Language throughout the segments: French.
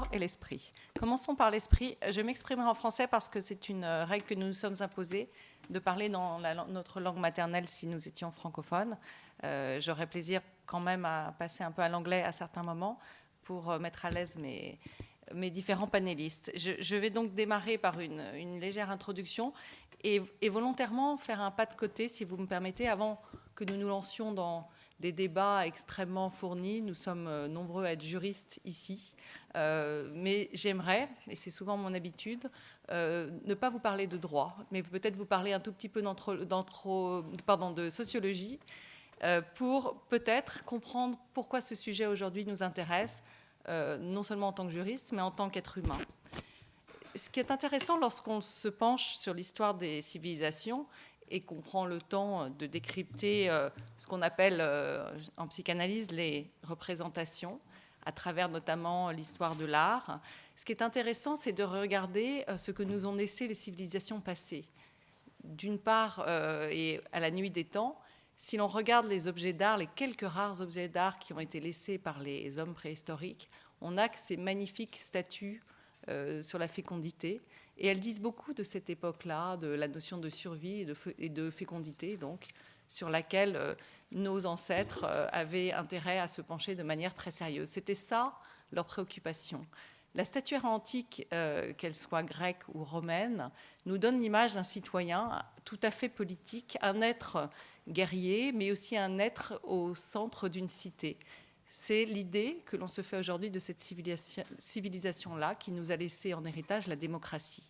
corps et l'esprit. Commençons par l'esprit. Je m'exprimerai en français parce que c'est une règle que nous nous sommes imposée de parler dans notre langue maternelle si nous étions francophones. J'aurais plaisir quand même à passer un peu à l'anglais à certains moments pour mettre à l'aise mes différents panélistes. Je vais donc démarrer par une légère introduction et volontairement faire un pas de côté, si vous me permettez, avant que nous nous lancions dans des débats extrêmement fournis. Nous sommes nombreux à être juristes ici, mais j'aimerais, et c'est souvent mon habitude, ne pas vous parler de droit, mais peut-être vous parler un tout petit peu de sociologie, pour peut-être comprendre pourquoi ce sujet aujourd'hui nous intéresse, non seulement en tant que juriste, mais en tant qu'être humain. Ce qui est intéressant lorsqu'on se penche sur l'histoire des civilisations et qu'on prend le temps de décrypter ce qu'on appelle en psychanalyse les représentations, à travers notamment l'histoire de l'art, ce qui est intéressant, c'est de regarder ce que nous ont laissé les civilisations passées. D'une part, et à la nuit des temps, si l'on regarde les objets d'art, les quelques rares objets d'art qui ont été laissés par les hommes préhistoriques, on a que ces magnifiques statues sur la fécondité. Et elles disent beaucoup de cette époque-là, de la notion de survie et de fécondité, donc, sur laquelle nos ancêtres avaient intérêt à se pencher de manière très sérieuse. C'était ça leur préoccupation. La statuaire antique, qu'elle soit grecque ou romaine, nous donne l'image d'un citoyen tout à fait politique, un être guerrier, mais aussi un être au centre d'une cité. C'est l'idée que l'on se fait aujourd'hui de cette civilisation-là qui nous a laissé en héritage la démocratie.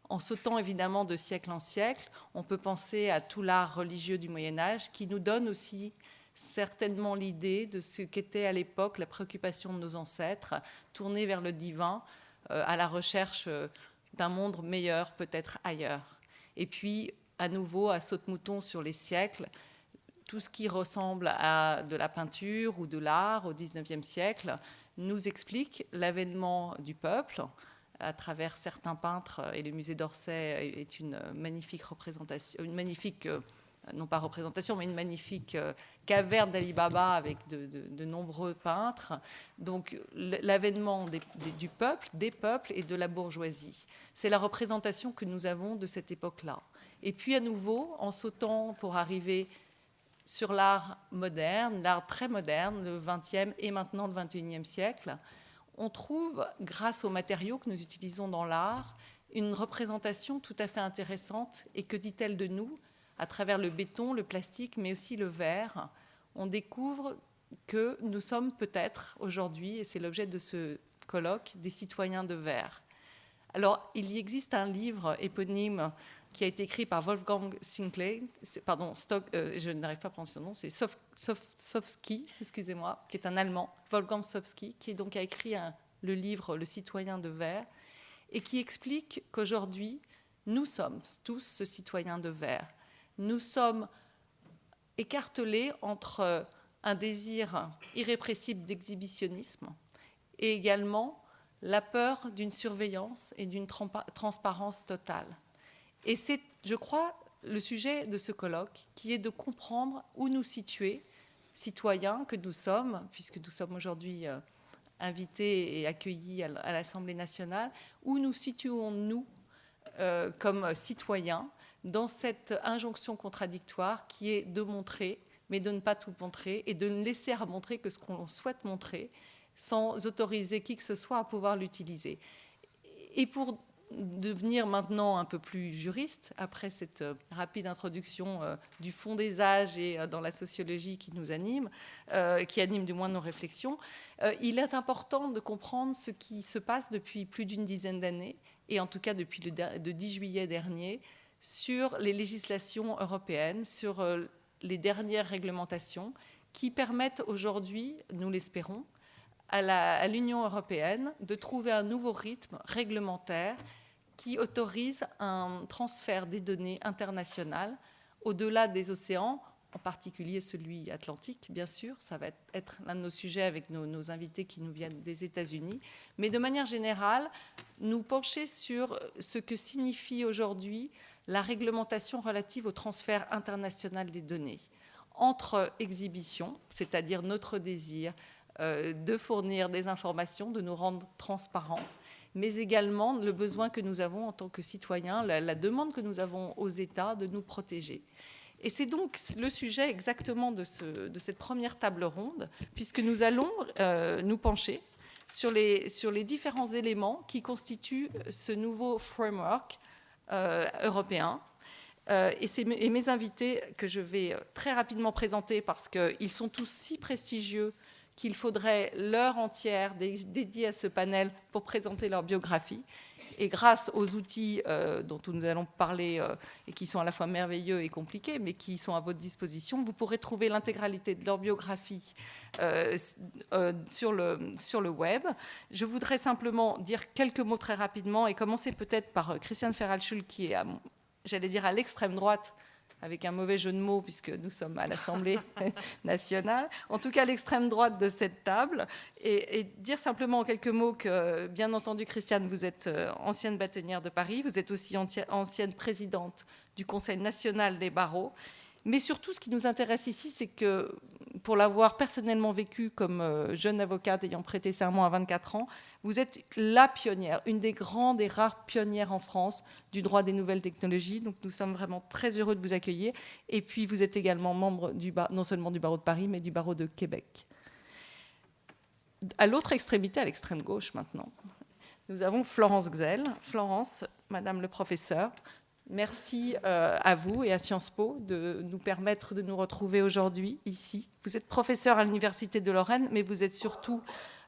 En sautant évidemment de siècle en siècle, on peut penser à tout l'art religieux du Moyen-Âge qui nous donne aussi certainement l'idée de ce qu'était à l'époque la préoccupation de nos ancêtres, tournée vers le divin, à la recherche d'un monde meilleur, peut-être ailleurs. Et puis, à nouveau, à saute-mouton sur les siècles, tout ce qui ressemble à de la peinture ou de l'art au XIXe siècle nous explique l'avènement du peuple à travers certains peintres, et le musée d'Orsay est une magnifique représentation, une magnifique, non pas représentation, mais une magnifique caverne d'Ali Baba avec de nombreux peintres. Donc l'avènement du peuple, des peuples et de la bourgeoisie. C'est la représentation que nous avons de cette époque-là. Et puis à nouveau, en sautant pour arriver sur l'art moderne, l'art très moderne, le XXe et maintenant le XXIe siècle, on trouve, grâce aux matériaux que nous utilisons dans l'art, une représentation tout à fait intéressante. Et que dit-elle de nous? À travers le béton, le plastique, mais aussi le verre, on découvre que nous sommes peut-être aujourd'hui, et c'est l'objet de ce colloque, des citoyens de verre. Alors, il y existe un livre éponyme qui a été écrit par Wolfgang Sinclair, je n'arrive pas à prononcer son nom, c'est Sofsky, excusez-moi, qui est un Allemand, Wolfgang Sofsky, qui donc a écrit le livre Le citoyen de verre, et qui explique qu'aujourd'hui, nous sommes tous ce citoyen de verre. Nous sommes écartelés entre un désir irrépressible d'exhibitionnisme et également la peur d'une surveillance et d'une transparence totale. Et c'est, je crois, le sujet de ce colloque, qui est de comprendre où nous situer, citoyens que nous sommes, puisque nous sommes aujourd'hui invités et accueillis à l'Assemblée nationale, où nous situons-nous comme citoyens dans cette injonction contradictoire qui est de montrer, mais de ne pas tout montrer, et de ne laisser à montrer que ce qu'on souhaite montrer, sans autoriser qui que ce soit à pouvoir l'utiliser. Et pour devenir maintenant un peu plus juriste, après cette rapide introduction du fond des âges et dans la sociologie qui nous anime, qui anime du moins nos réflexions, il est important de comprendre ce qui se passe depuis plus d'une dizaine d'années, et en tout cas depuis le 10 juillet dernier, sur les législations européennes, sur les dernières réglementations qui permettent aujourd'hui, nous l'espérons, à l'Union européenne de trouver un nouveau rythme réglementaire qui autorise un transfert des données internationales au-delà des océans, en particulier celui atlantique, bien sûr. Ça va être l'un de nos sujets avec nos invités qui nous viennent des États-Unis. Mais de manière générale, nous pencher sur ce que signifie aujourd'hui la réglementation relative au transfert international des données entre exhibitions, c'est-à-dire notre désir, de fournir des informations, de nous rendre transparents, mais également le besoin que nous avons en tant que citoyens, la demande que nous avons aux États de nous protéger. Et c'est donc le sujet exactement de cette première table ronde, puisque nous allons nous pencher sur les différents éléments qui constituent ce nouveau framework européen. Et mes invités, que je vais très rapidement présenter parce qu'ils sont tous si prestigieux qu'il faudrait l'heure entière dédiée à ce panel pour présenter leur biographie. Et grâce aux outils dont nous allons parler et qui sont à la fois merveilleux et compliqués, mais qui sont à votre disposition, vous pourrez trouver l'intégralité de leur biographie sur le web. Je voudrais simplement dire quelques mots très rapidement et commencer peut-être par Christiane Ferralschul, qui est, j'allais dire, à l'extrême droite, avec un mauvais jeu de mots, puisque nous sommes à l'Assemblée nationale, en tout cas à l'extrême droite de cette table, et dire simplement en quelques mots que, bien entendu, Christiane, vous êtes ancienne bâtonnière de Paris, vous êtes aussi ancienne présidente du Conseil national des barreaux, mais surtout, ce qui nous intéresse ici, c'est que, pour l'avoir personnellement vécu comme jeune avocate ayant prêté serment à 24 ans, vous êtes la pionnière, une des grandes et rares pionnières en France du droit des nouvelles technologies. Donc nous sommes vraiment très heureux de vous accueillir. Et puis vous êtes également membre non seulement du barreau de Paris, mais du barreau de Québec. À l'autre extrémité, à l'extrême gauche maintenant, nous avons Florence Gzell. Florence, Madame le professeur, merci à vous et à Sciences Po de nous permettre de nous retrouver aujourd'hui ici. Vous êtes professeur à l'Université de Lorraine, mais vous êtes surtout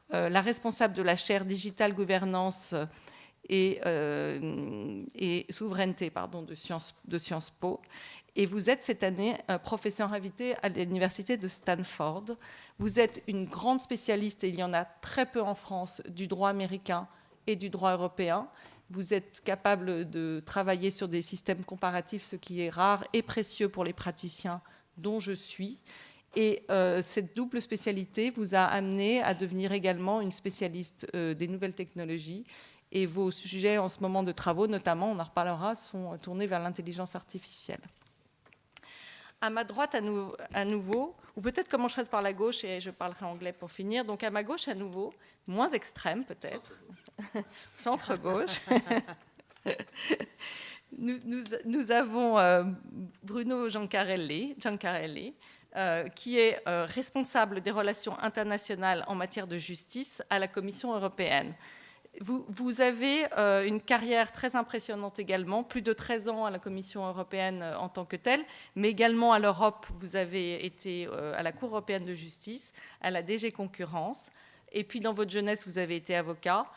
la responsable de la chaire Digital Gouvernance et Souveraineté de Sciences Po. Et vous êtes cette année professeur invité à l'Université de Stanford. Vous êtes une grande spécialiste, et il y en a très peu en France, du droit américain et du droit européen. Vous êtes capable de travailler sur des systèmes comparatifs, ce qui est rare et précieux pour les praticiens dont je suis. Et cette double spécialité vous a amené à devenir également une spécialiste des nouvelles technologies. Et vos sujets en ce moment de travaux, notamment, on en reparlera, sont tournés vers l'intelligence artificielle. À ma droite, à nouveau, ou peut-être commencerai par la gauche et je parlerai anglais pour finir. Donc à ma gauche, à nouveau, moins extrême peut-être, centre-gauche. nous avons Bruno Giancarelli, qui est responsable des relations internationales en matière de justice à la Commission européenne. Vous avez une carrière très impressionnante également, plus de 13 ans à la Commission européenne en tant que telle, mais également à l'Europe. Vous avez été à la Cour européenne de justice, à la DG Concurrence, et puis dans votre jeunesse, vous avez été avocat.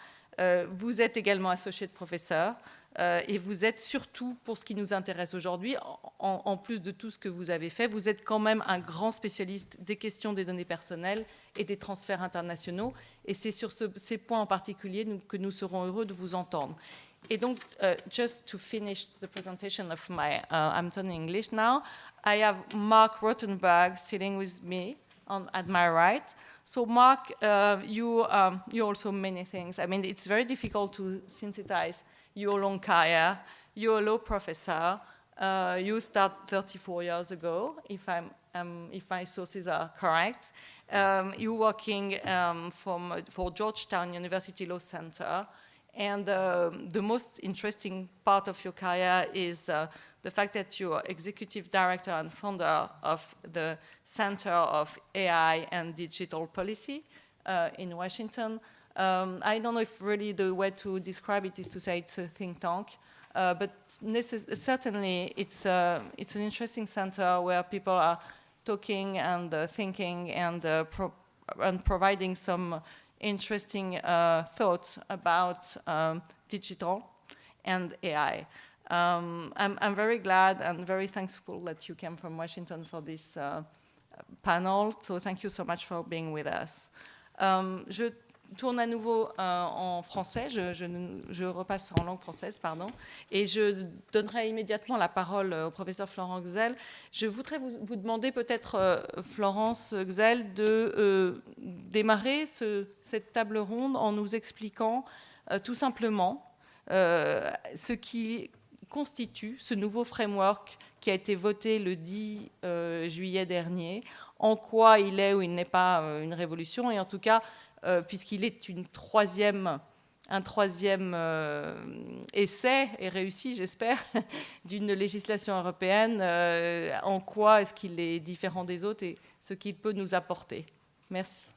Vous êtes également associé de professeur, et vous êtes surtout, pour ce qui nous intéresse aujourd'hui, en plus de tout ce que vous avez fait, vous êtes quand même un grand spécialiste des questions des données personnelles et des transferts internationaux. Et c'est sur ces points en particulier que nous serons heureux de vous entendre. Et donc, just to finish the presentation of I'm turning English now, I have Mark Rothenberg sitting with me at my right. So Mark, you also many things. I mean, it's very difficult to synthesize your long career. You're a law professor. You start 34 years ago, if my sources are correct. You're working for Georgetown University Law Center. And the most interesting part of your career is the fact that you're executive director and founder of the Center of AI and Digital Policy in Washington. I don't know if really the way to describe it is to say it's a think tank, but certainly it's an interesting center where people are talking and thinking and providing some interesting thoughts about digital and AI. I'm very glad and very thankful that you came from Washington for this panel, so thank you so much for being with us. Je tourne à nouveau en français, je repasse en langue française, pardon, et je donnerai immédiatement la parole au professeur Florence Gzell. Je voudrais vous demander peut-être, Florence Gzell, de démarrer cette table ronde en nous expliquant tout simplement constitue ce nouveau framework qui a été voté le 10 juillet dernier, en quoi il est ou il n'est pas une révolution, et en tout cas, puisqu'il est un troisième essai, et réussi, j'espère, d'une législation européenne, en quoi est-ce qu'il est différent des autres et ce qu'il peut nous apporter. Merci.